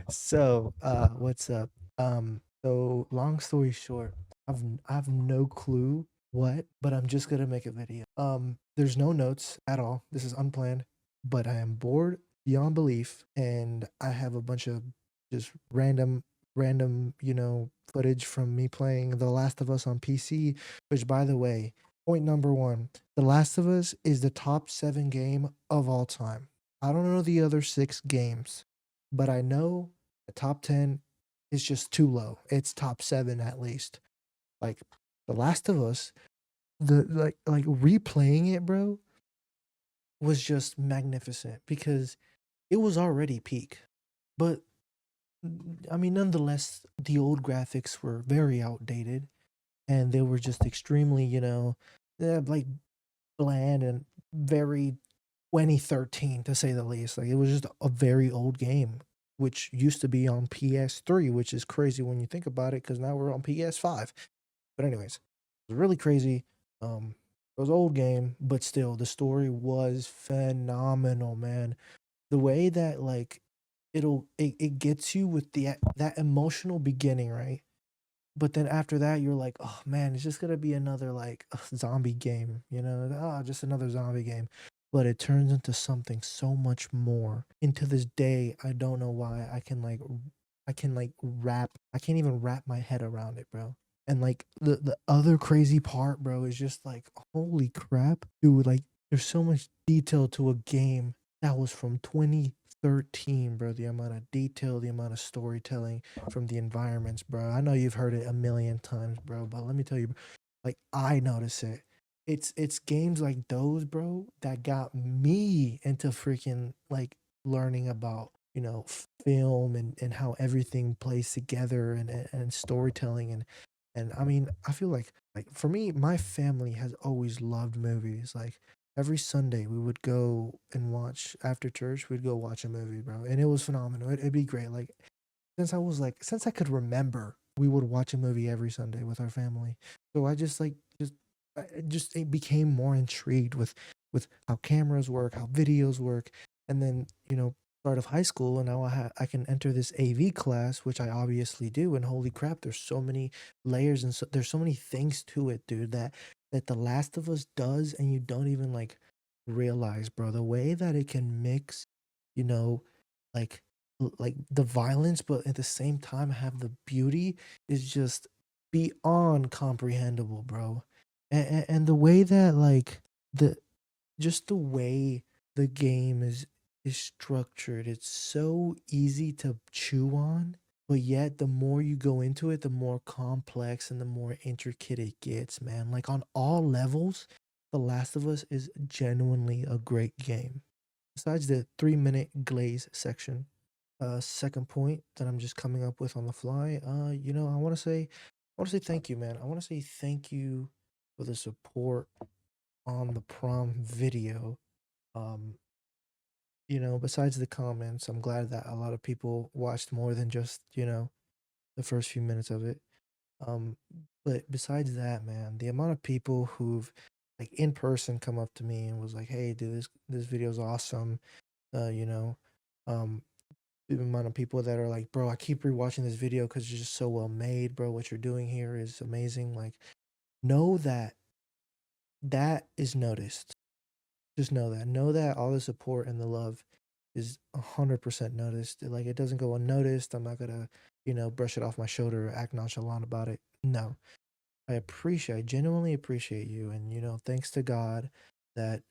So, what's up? So long story short, I've no clue what, but I'm just gonna make a video. There's no notes at all. This is unplanned, but I am bored beyond belief, and I have a bunch of just random, footage from me playing The Last of Us on PC, which by the way, point number one, The Last of Us is the top 7 game of all time. I don't know the other 6 games, but I know the top 10 is just too low. It's top 7 at least. Like The Last of Us, the like replaying it, bro, was just magnificent because it was already peak. But I mean, nonetheless, the old graphics were very outdated and they were just extremely, like bland and very 2013 to say the least. Like it was just a very old game, which used to be on PS3, which is crazy when you think about it, because now we're on PS5. But anyways, it was really crazy. It was an old game, but still, the story was phenomenal, man. The way that like it gets you with that emotional beginning, right? But then after that, you're like, oh man, it's just gonna be another like zombie game, just another zombie game. But it turns into something so much more. Into this day, I don't know why I can't even wrap my head around it, bro. And like the other crazy part, bro, is just like, holy crap, dude, like there's so much detail to a game that was from 2013, bro. The amount of detail, the amount of storytelling from the environments, bro. I know you've heard it a million times, bro, but let me tell you, like I notice it. It's games like those, bro, that got me into freaking like learning about, film and how everything plays together and storytelling and I mean, I feel like for me, my family has always loved movies. Like every Sunday we would go and watch after church, we'd go watch a movie, bro. And it was phenomenal. It'd be great. Like since I could remember, we would watch a movie every Sunday with our family. So I just like just it became more intrigued with how cameras work, how videos work, and then start of high school, and now I can enter this AV class, which I obviously do, and holy crap, there's so many layers and there's so many things to it, dude. That The Last of Us does, and you don't even like realize, bro, the way that it can mix, you know, like like the violence, but at the same time have the beauty is just beyond comprehensible, bro. And the way that like the just the way the game is structured, it's so easy to chew on, but yet the more you go into it, the more complex and the more intricate it gets, man. Like on all levels, The Last of Us is genuinely a great game. Besides the 3-minute glaze section. Second point that I'm just coming up with on the fly. I want to say thank you, man. I want to say thank you for the support on the prom video. Um, besides the comments, I'm glad that a lot of people watched more than just, the first few minutes of it. Um, but besides that, man, the amount of people who've like in person come up to me and was like, "Hey, dude, this video is awesome." Uh, you know, um, the amount of people that are like, "Bro, I keep rewatching this video because it's just so well made, bro. What you're doing here is amazing." Like, know that that is noticed. Just know that. Know that all the support and the love is 100% noticed. Like, it doesn't go unnoticed. I'm not gonna, brush it off my shoulder or act nonchalant about it. No, I genuinely appreciate you, and thanks to God that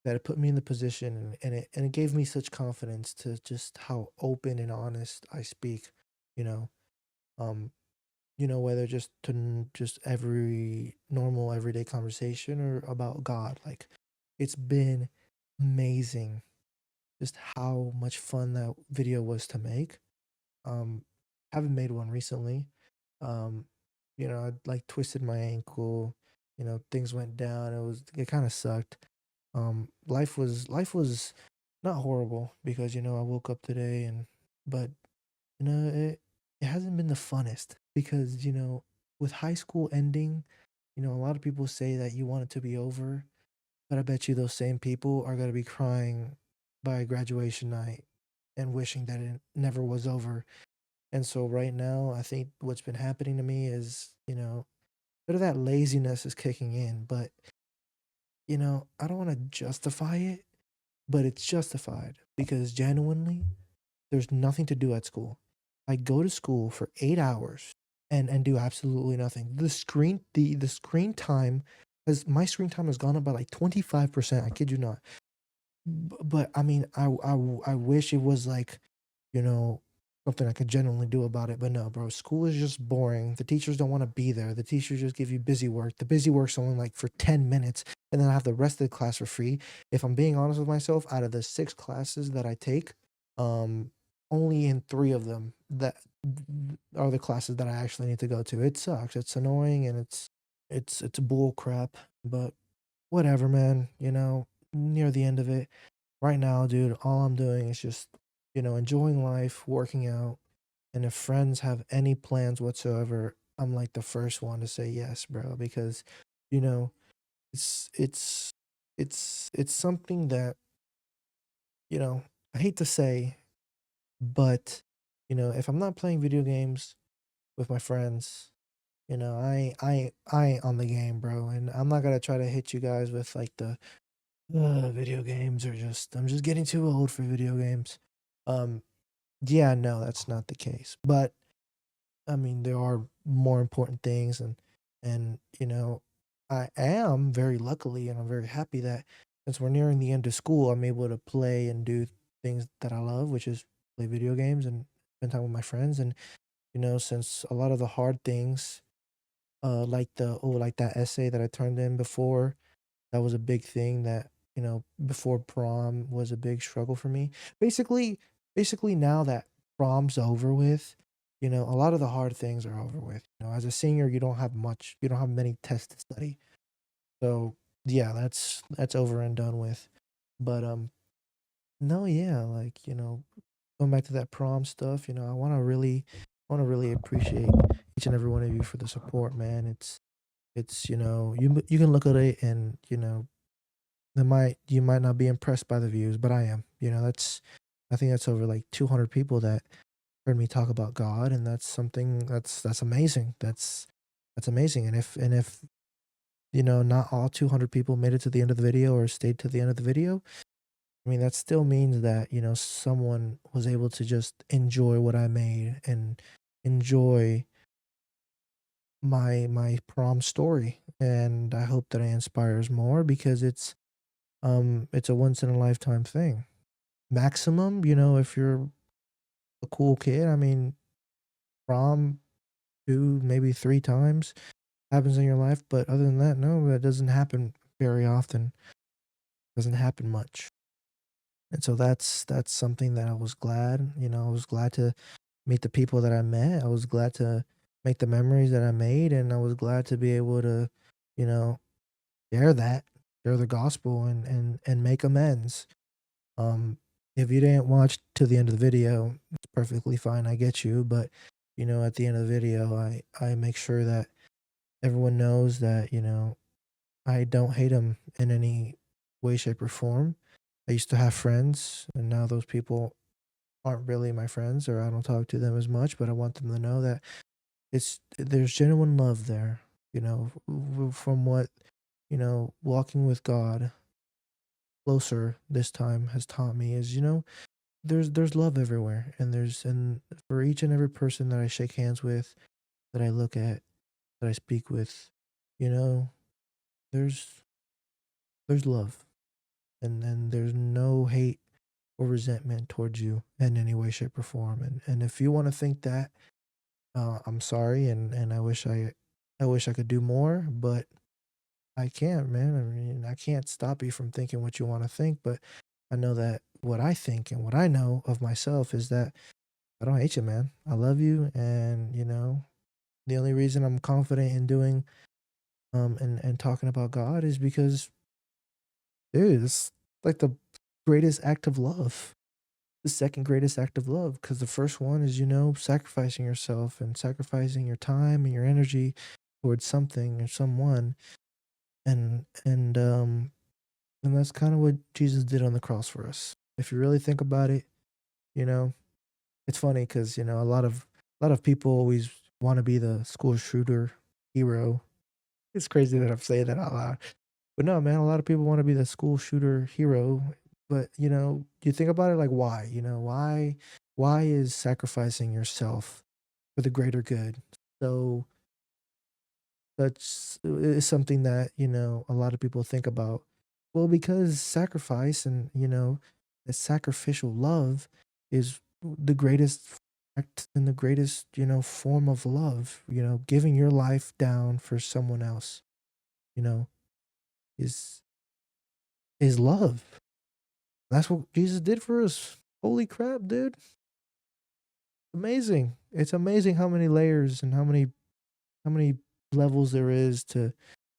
it put me in the position and it gave me such confidence to just how open and honest I speak, you know. Um, whether just just every normal everyday conversation or about God. Like it's been amazing just how much fun that video was to make. Um, haven't made one recently. Um, I like twisted my ankle, things went down. It kind of sucked. Life was not horrible because I woke up today but it hasn't been the funnest because with high school ending, a lot of people say that you want it to be over, but I bet you those same people are gonna be crying by graduation night. and wishing that it never was over. And so right now, I think what's been happening to me is, bit of that laziness is kicking in, but I don't want to justify it, but it's justified because genuinely, there's nothing to do at school. I go to school for 8 hours and do absolutely nothing. The screen time has my screen time has gone up by like 25%. I kid you not. But I mean, I wish it was like, you know, something I could genuinely do about it. But no, bro, school is just boring. The teachers don't want to be there. The teachers just give you busy work. The busy work's only like for 10 minutes, and then I have the rest of the class for free. If I'm being honest with myself, out of the 6 classes that I take, um, only in three of them that are the classes that I actually need to go to. It sucks. It's annoying and it's bull crap. But whatever, man. Near the end of it. Right now, dude, all I'm doing is just, enjoying life, working out. And if friends have any plans whatsoever, I'm like the first one to say yes, bro, because, you know, it's it's it's something that, I hate to say, but, if I'm not playing video games with my friends, I ain't on the game, bro. And I'm not gonna try to hit you guys with like the video games are just I'm just getting too old for video games. Um, yeah, no, that's not the case. But I mean, there are more important things, and I am very luckily, and I'm very happy that since we're nearing the end of school, I'm able to play and do things that I love, which is play video games and spend time with my friends. And since a lot of the hard things, like that essay that I turned in before, that was a big thing that, before prom was a big struggle for me. Basically basically now that prom's over with, a lot of the hard things are over with. As a senior, you don't have many tests to study. So, yeah, that's over and done with. But no, yeah, like, going back to that prom stuff, I want to really appreciate each and every one of you for the support, man. It's you can look at it and you might not be impressed by the views, but I am. I think that's over like 200 people that heard me talk about God, and that's something that's amazing. That's amazing. And if not all 200 people made it to the end of the video or stayed to the end of the video, I mean that still means that someone was able to just enjoy what I made and enjoy my prom story. And I hope that it inspires more because it's a once in a lifetime thing. Maximum, if you're a cool kid, I mean, prom 2, maybe 3 times happens in your life, but other than that, no, that doesn't happen very often. Doesn't happen much. And so that's something that I was glad, I was glad to meet the people that I met. I was glad to make the memories that I made, and I was glad to be able to, you know, share that, share the gospel and make amends. Um, if you didn't watch to the end of the video, it's perfectly fine. I get you, but at the end of the video, I make sure that everyone knows that I don't hate them in any way, shape, or form. I used to have friends, and now those people aren't really my friends, or I don't talk to them as much. But I want them to know that there's genuine love there. From what walking with God closer this time has taught me is there's love everywhere, and for each and every person that I shake hands with, that I look at, that I speak with, you know, there's there's love, and there's no hate or resentment towards you in any way, shape, or form. And if you want to think that, I'm sorry, and I wish I could do more, but I can't, man. I mean, I can't stop you from thinking what you want to think, but I know that what I think and what I know of myself is that I don't hate you, man. I love you, and the only reason I'm confident in doing and talking about God is because, dude, it's like the greatest act of love. The second greatest act of love, because the first one is sacrificing yourself and sacrificing your time and your energy towards something or someone, and that's kind of what Jesus did on the cross for us. If you really think about it, you know? It's funny because, you know, a lot of people always wanna be the school shooter hero. It's crazy that I'm saying that out loud. But no, man, a lot of people wanna be the school shooter hero, but, you know, you think about it, like, why? You know, why is sacrificing yourself for the greater good so that's is something that, you know, a lot of people think about. Well, because sacrifice and, you know, the sacrificial love is the greatest act and the greatest, you know, form of love, you know, giving your life down for someone else, you know, is is love. That's what Jesus did for us. Holy crap, dude. Amazing. It's amazing how many layers and how many levels there is to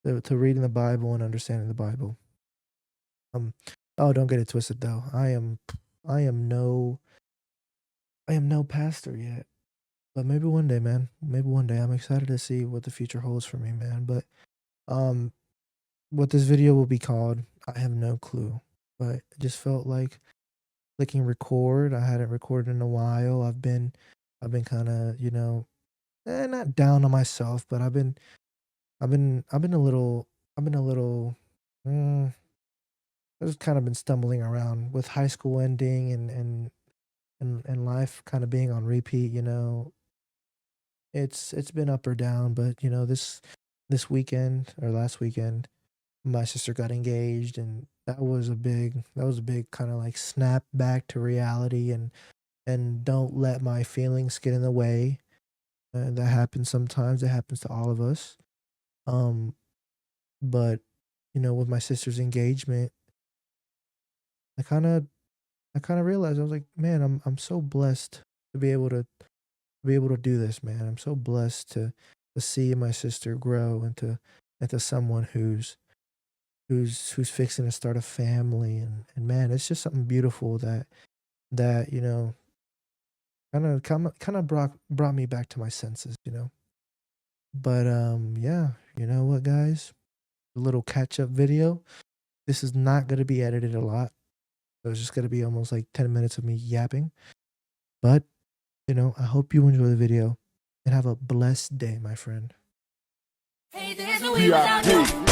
reading the Bible and understanding the Bible. Um, oh, don't get it twisted though. I am no, I am no pastor yet, but maybe one day, man. Maybe one day. I'm excited to see what the future holds for me, man. But um, what this video will be called, I have no clue. But it just felt like clicking record. I hadn't recorded in a while. I've been kind of, you know, not down on myself, but I've been a little. Mm, I've just kind of been stumbling around with high school ending and life kind of being on repeat, you know. It's been up or down, but you know, this weekend or last weekend, my sister got engaged and that was a big kind of like snap back to reality and don't let my feelings get in the way. That happens sometimes. It happens to all of us. Um, but you know, with my sister's engagement, I kind of I kind of realized I was like, man, I'm so blessed to be able to do this, man. I'm so blessed to see my sister grow into someone who's fixing to start a family and man, it's just something beautiful that you know kind of brought me back to my senses, you know. But yeah, you know what, guys, a little catch up video. This is not going to be edited a lot. So it's just going to be almost like 10 minutes of me yapping. But you know, I hope you enjoy the video and have a blessed day, my friend. Hey, there's no way without you.